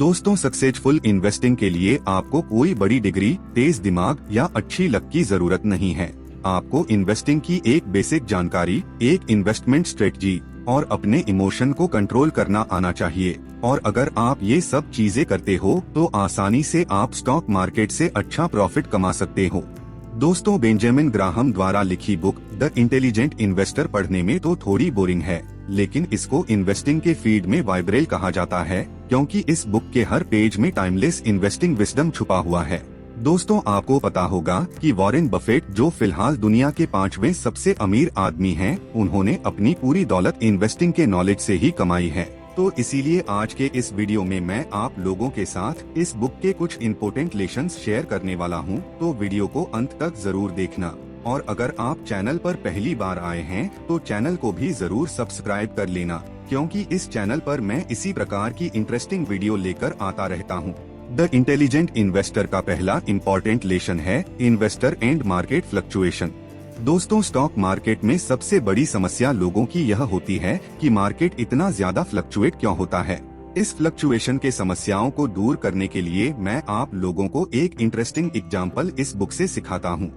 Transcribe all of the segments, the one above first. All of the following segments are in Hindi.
दोस्तों, सक्सेसफुल इन्वेस्टिंग के लिए आपको कोई बड़ी डिग्री, तेज दिमाग या अच्छी लक की जरूरत नहीं है। आपको इन्वेस्टिंग की एक बेसिक जानकारी, एक इन्वेस्टमेंट स्ट्रेटजी और अपने इमोशन को कंट्रोल करना आना चाहिए। और अगर आप ये सब चीजें करते हो तो आसानी से आप स्टॉक मार्केट से अच्छा प्रॉफिट कमा सकते हो। दोस्तों, बेंजामिन ग्राहम द्वारा लिखी बुक द इंटेलिजेंट इन्वेस्टर पढ़ने में तो थोड़ी बोरिंग है, लेकिन इसको इन्वेस्टिंग के फील्ड में वाइब्रेल कहा जाता है, क्योंकि इस बुक के हर पेज में टाइमलेस इन्वेस्टिंग विजडम छुपा हुआ है। दोस्तों, आपको पता होगा कि वॉरेन बफेट, जो फिलहाल दुनिया के 5वें सबसे अमीर आदमी हैं, उन्होंने अपनी पूरी दौलत इन्वेस्टिंग के नॉलेज से ही कमाई है। तो इसीलिए आज के इस वीडियो में मैं आप लोगों के साथ इस बुक के कुछ इम्पोर्टेंट लेसन्स शेयर करने वाला हूं, तो वीडियो को अंत तक जरूर देखना। और अगर आप चैनल पर पहली बार आए हैं तो चैनल को भी जरूर सब्सक्राइब कर लेना, क्योंकि इस चैनल पर मैं इसी प्रकार की इंटरेस्टिंग वीडियो लेकर आता रहता हूं। द इंटेलिजेंट इन्वेस्टर का पहला इम्पोर्टेंट लेसन है इन्वेस्टर एंड मार्केट फ्लक्चुएशन। दोस्तों, स्टॉक मार्केट में सबसे बड़ी समस्या लोगों की यह होती है कि मार्केट इतना ज्यादा फ्लक्चुएट क्यों होता है। इस फ्लक्चुएशन के समस्याओं को दूर करने के लिए मैं आप लोगों को एक इंटरेस्टिंग एग्जाम्पल इस बुक से सिखाता हूँ।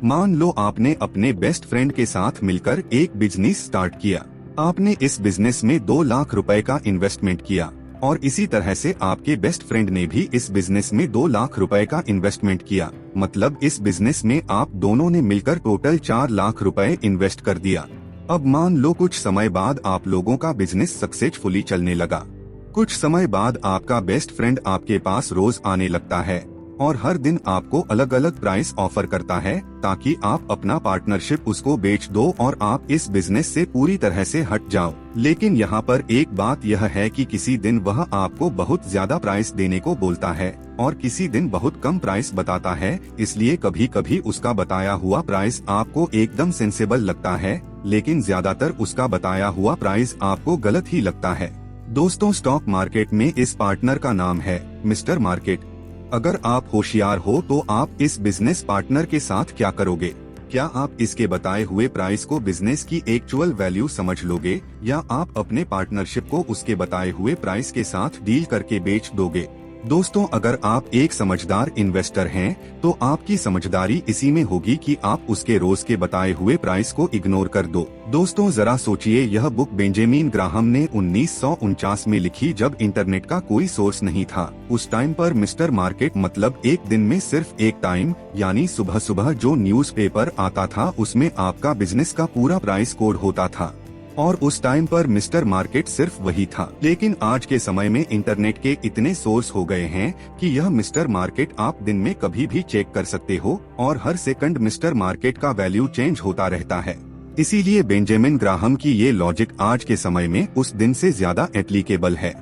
मान लो आपने अपने बेस्ट फ्रेंड के साथ मिलकर एक बिजनेस स्टार्ट किया। आपने इस बिजनेस में 2 लाख रुपए का इन्वेस्टमेंट किया और इसी तरह से आपके बेस्ट फ्रेंड ने भी इस बिजनेस में 2 लाख रुपए का इन्वेस्टमेंट किया। मतलब इस बिजनेस में आप दोनों ने मिलकर टोटल 4 लाख रुपए इन्वेस्ट कर दिया। अब मान लो कुछ समय बाद आप लोगों का बिजनेस सक्सेसफुली चलने लगा। कुछ समय बाद आपका बेस्ट फ्रेंड आपके पास रोज आने लगता है और हर दिन आपको अलग अलग प्राइस ऑफर करता है, ताकि आप अपना पार्टनरशिप उसको बेच दो और आप इस बिजनेस से पूरी तरह से हट जाओ। लेकिन यहाँ पर एक बात यह है कि किसी दिन वह आपको बहुत ज्यादा प्राइस देने को बोलता है और किसी दिन बहुत कम प्राइस बताता है। इसलिए कभी कभी उसका बताया हुआ प्राइस आपको एकदम सेंसेबल लगता है, लेकिन ज्यादातर उसका बताया हुआ प्राइस आपको गलत ही लगता है। दोस्तों, स्टॉक मार्केट में इस पार्टनर का नाम है मिस्टर मार्केट। अगर आप होशियार हो तो आप इस बिजनेस पार्टनर के साथ क्या करोगे? क्या आप इसके बताए हुए प्राइस को बिजनेस की एक्चुअल वैल्यू समझ लोगे, या आप अपने पार्टनरशिप को उसके बताए हुए प्राइस के साथ डील करके बेच दोगे? दोस्तों, अगर आप एक समझदार इन्वेस्टर हैं, तो आपकी समझदारी इसी में होगी कि आप उसके रोज के बताए हुए प्राइस को इग्नोर कर दो। दोस्तों, जरा सोचिए, यह बुक बेंजामिन ग्राहम ने 1949 में लिखी, जब इंटरनेट का कोई सोर्स नहीं था। उस टाइम पर मिस्टर मार्केट मतलब एक दिन में सिर्फ एक टाइम, यानी सुबह सुबह जो न्यूज़पेपर आता था उसमें आपका बिजनेस का पूरा प्राइस कोड होता था, और उस टाइम पर मिस्टर मार्केट सिर्फ वही था। लेकिन आज के समय में इंटरनेट के इतने सोर्स हो गए हैं कि यह मिस्टर मार्केट आप दिन में कभी भी चेक कर सकते हो और हर सेकंड मिस्टर मार्केट का वैल्यू चेंज होता रहता है। इसीलिए बेंजामिन ग्राहम की ये लॉजिक आज के समय में उस दिन से ज्यादा एप्लीकेबल है।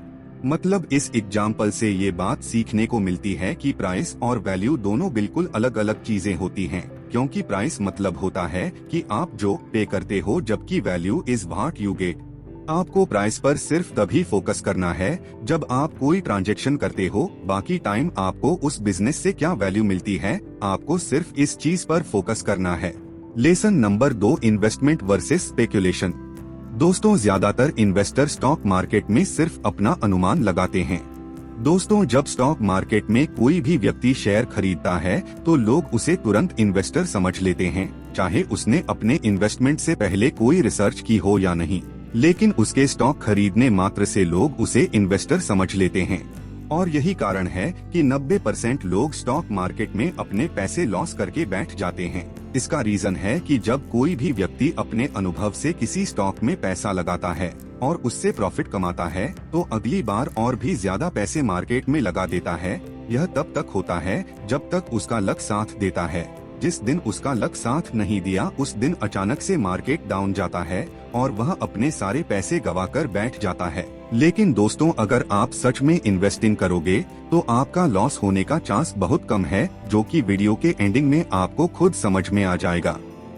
मतलब इस एग्जाम्पल से ये बात सीखने को मिलती है कि प्राइस और वैल्यू दोनों बिल्कुल अलग अलग चीजें होती हैं, क्योंकि प्राइस मतलब होता है कि आप जो पे करते हो, जबकि value is what you get. आपको प्राइस पर सिर्फ तभी फोकस करना है जब आप कोई ट्रांजैक्शन करते हो। बाकी टाइम आपको उस बिजनेस से क्या वैल्यू मिलती है, आपको सिर्फ इस चीज पर फोकस करना है। Lesson number 2, investment versus speculation. दोस्तों, ज्यादातर इन्वेस्टर स्टॉक मार्केट में सिर्फ अपना अनुमान लगाते हैं। दोस्तों, जब स्टॉक मार्केट में कोई भी व्यक्ति शेयर खरीदता है तो लोग उसे तुरंत इन्वेस्टर समझ लेते हैं, चाहे उसने अपने इन्वेस्टमेंट से पहले कोई रिसर्च की हो या नहीं। लेकिन उसके स्टॉक खरीदने मात्र से लोग उसे इन्वेस्टर समझ लेते हैं, और यही कारण है कि 90% लोग स्टॉक मार्केट में अपने पैसे लॉस करके बैठ जाते हैं। इसका रीजन है कि जब कोई भी व्यक्ति अपने अनुभव से किसी स्टॉक में पैसा लगाता है और उससे प्रॉफिट कमाता है, तो अगली बार और भी ज्यादा पैसे मार्केट में लगा देता है। यह तब तक होता है जब तक उसका लक साथ देता है। जिस दिन उसका लक साथ नहीं दिया, उस दिन अचानक से मार्केट डाउन जाता है और वह अपने सारे पैसे गवाकर बैठ जाता है। लेकिन दोस्तों, अगर आप सच में इन्वेस्टिंग करोगे तो आपका लॉस होने का चांस बहुत कम है, जो कि वीडियो के एंडिंग में आपको खुद समझ में आ जाएगा।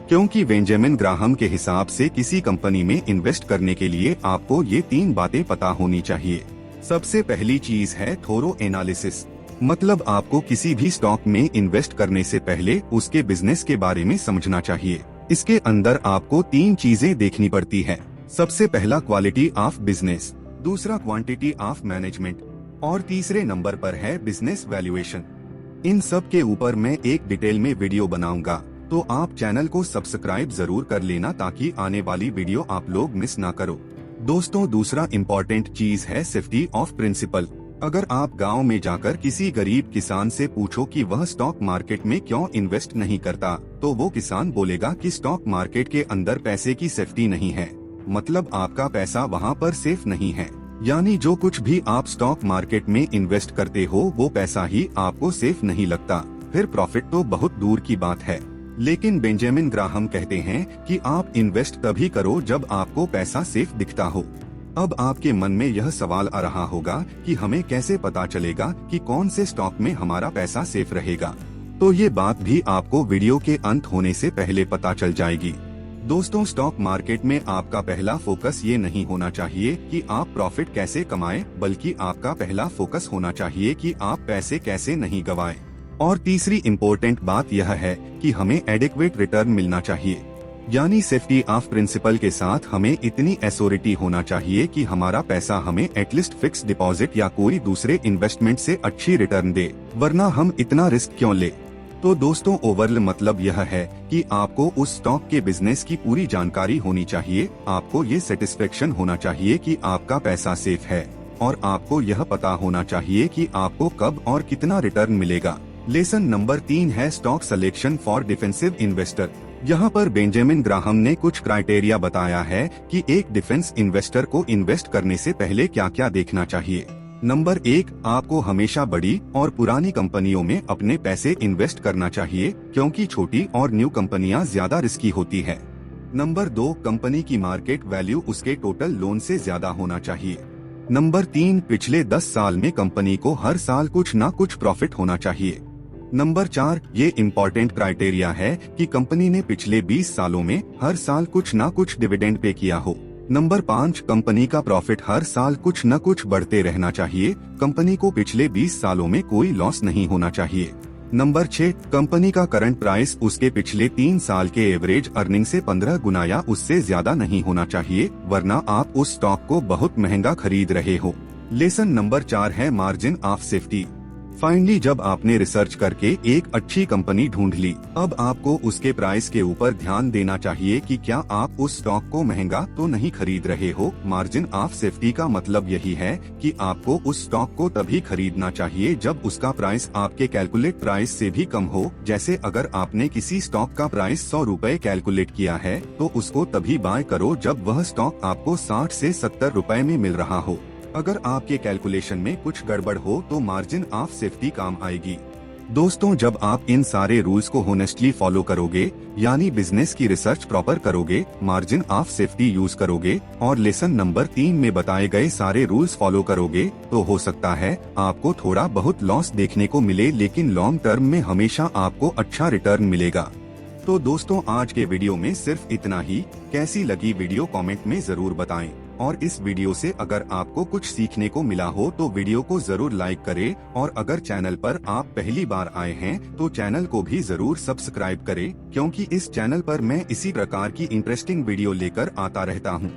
क्योंकि बेंजामिन ग्राहम के हिसाब से किसी कंपनी में इन्वेस्ट करने के लिए आपको ये 3 बातें पता होनी चाहिए। सबसे पहली चीज है थोरो एनालिसिस। मतलब आपको किसी भी स्टॉक में इन्वेस्ट करने से पहले उसके बिजनेस के बारे में समझना चाहिए। इसके अंदर आपको 3 चीजें देखनी पड़ती है। सबसे पहला क्वालिटी ऑफ बिजनेस, दूसरा क्वांटिटी ऑफ मैनेजमेंट और तीसरे नंबर पर है बिजनेस वैल्यूएशन। इन सब के ऊपर मैं एक डिटेल में वीडियो बनाऊंगा, तो आप चैनल को सब्सक्राइब जरूर कर लेना ताकि आने वाली वीडियो आप लोग मिस ना करो। दोस्तों, दूसरा इम्पोर्टेंट चीज है सेफ्टी ऑफ प्रिंसिपल। अगर आप गांव में जाकर किसी गरीब किसान से पूछो कि वह स्टॉक मार्केट में क्यों इन्वेस्ट नहीं करता, तो वो किसान बोलेगा कि स्टॉक मार्केट के अंदर पैसे की सेफ्टी नहीं है, मतलब आपका पैसा वहाँ पर सेफ नहीं है। यानी जो कुछ भी आप स्टॉक मार्केट में इन्वेस्ट करते हो वो पैसा ही आपको सेफ नहीं लगता, फिर प्रॉफिट तो बहुत दूर की बात है। लेकिन बेंजामिन ग्राहम कहते हैं कि आप इन्वेस्ट तभी करो जब आपको पैसा सेफ दिखता हो। अब आपके मन में यह सवाल आ रहा होगा कि हमें कैसे पता चलेगा कि कौन से स्टॉक में हमारा पैसा सेफ रहेगा, तो ये बात भी आपको वीडियो के अंत होने से पहले पता चल जाएगी। दोस्तों, स्टॉक मार्केट में आपका पहला फोकस ये नहीं होना चाहिए कि आप प्रॉफिट कैसे कमाएं, बल्कि आपका पहला फोकस होना चाहिए कि आप पैसे कैसे नहीं गवाएं। और तीसरी इम्पोर्टेंट बात यह है कि हमें एडिक्वेट रिटर्न मिलना चाहिए, यानी सेफ्टी ऑफ प्रिंसिपल के साथ हमें इतनी एश्योरिटी होना चाहिए कि हमारा पैसा हमें एटलीस्ट फिक्स डिपॉजिट या कोई दूसरे इन्वेस्टमेंट से अच्छी रिटर्न दे, वरना हम इतना रिस्क क्यों ले। तो दोस्तों, ओवरऑल मतलब यह है कि आपको उस स्टॉक के बिजनेस की पूरी जानकारी होनी चाहिए, आपको ये सेटिस्फेक्शन होना चाहिए कि आपका पैसा सेफ है, और आपको यह पता होना चाहिए कि आपको कब और कितना रिटर्न मिलेगा। लेसन नंबर 3 है stock selection for defensive investor. यहाँ पर बेंजामिन ग्राहम ने कुछ क्राइटेरिया बताया है कि एक डिफेंस इन्वेस्टर को इन्वेस्ट करने से पहले क्या क्या देखना चाहिए। नंबर 1, आपको हमेशा बड़ी और पुरानी कंपनियों में अपने पैसे इन्वेस्ट करना चाहिए, क्योंकि छोटी और न्यू कंपनियां ज्यादा रिस्की होती है। नंबर 2, कंपनी की मार्केट वैल्यू उसके टोटल लोन से ज्यादा होना चाहिए। नंबर 3, पिछले 10 साल में कंपनी को हर साल कुछ न कुछ प्रॉफिट होना चाहिए। नंबर 4, ये इम्पोर्टेंट क्राइटेरिया है कि कंपनी ने पिछले 20 सालों में हर साल कुछ न कुछ डिविडेंड पे किया हो। नंबर 5, कंपनी का प्रॉफिट हर साल कुछ न कुछ बढ़ते रहना चाहिए, कंपनी को पिछले 20 सालों में कोई लॉस नहीं होना चाहिए। नंबर 6, कंपनी का करंट प्राइस उसके पिछले 3 साल के एवरेज अर्निंग से 15 गुना या उससे ज्यादा नहीं होना चाहिए, वरना आप उस स्टॉक को बहुत महंगा खरीद रहे हो। लेसन नंबर 4 है मार्जिन ऑफ सेफ्टी। फाइनली, जब आपने रिसर्च करके एक अच्छी कंपनी ढूंढ ली, अब आपको उसके प्राइस के ऊपर ध्यान देना चाहिए कि क्या आप उस स्टॉक को महंगा तो नहीं खरीद रहे हो। मार्जिन ऑफ सेफ्टी का मतलब यही है कि आपको उस स्टॉक को तभी खरीदना चाहिए जब उसका प्राइस आपके कैलकुलेट प्राइस से भी कम हो। जैसे अगर आपने किसी स्टॉक का प्राइस 100 रुपए कैलकुलेट किया है, तो उसको तभी बाय करो जब वह स्टॉक आपको 60 से 70 रुपए में मिल रहा हो। अगर आपके कैलकुलेशन में कुछ गड़बड़ हो तो मार्जिन ऑफ सेफ्टी काम आएगी। दोस्तों, जब आप इन सारे रूल्स को होनेस्टली फॉलो करोगे, यानी बिजनेस की रिसर्च प्रॉपर करोगे, मार्जिन ऑफ सेफ्टी यूज करोगे और लेसन नंबर 3 में बताए गए सारे रूल्स फॉलो करोगे, तो हो सकता है आपको थोड़ा बहुत लॉस देखने को मिले, लेकिन लॉन्ग टर्म में हमेशा आपको अच्छा रिटर्न मिलेगा। तो दोस्तों, आज के वीडियो में सिर्फ इतना ही। कैसी लगी वीडियो कमेंट में जरूर बताएं, और इस वीडियो से अगर आपको कुछ सीखने को मिला हो तो वीडियो को जरूर लाइक करें, और अगर चैनल पर आप पहली बार आए हैं तो चैनल को भी जरूर सब्सक्राइब करें, क्योंकि इस चैनल पर मैं इसी प्रकार की इंटरेस्टिंग वीडियो लेकर आता रहता हूं।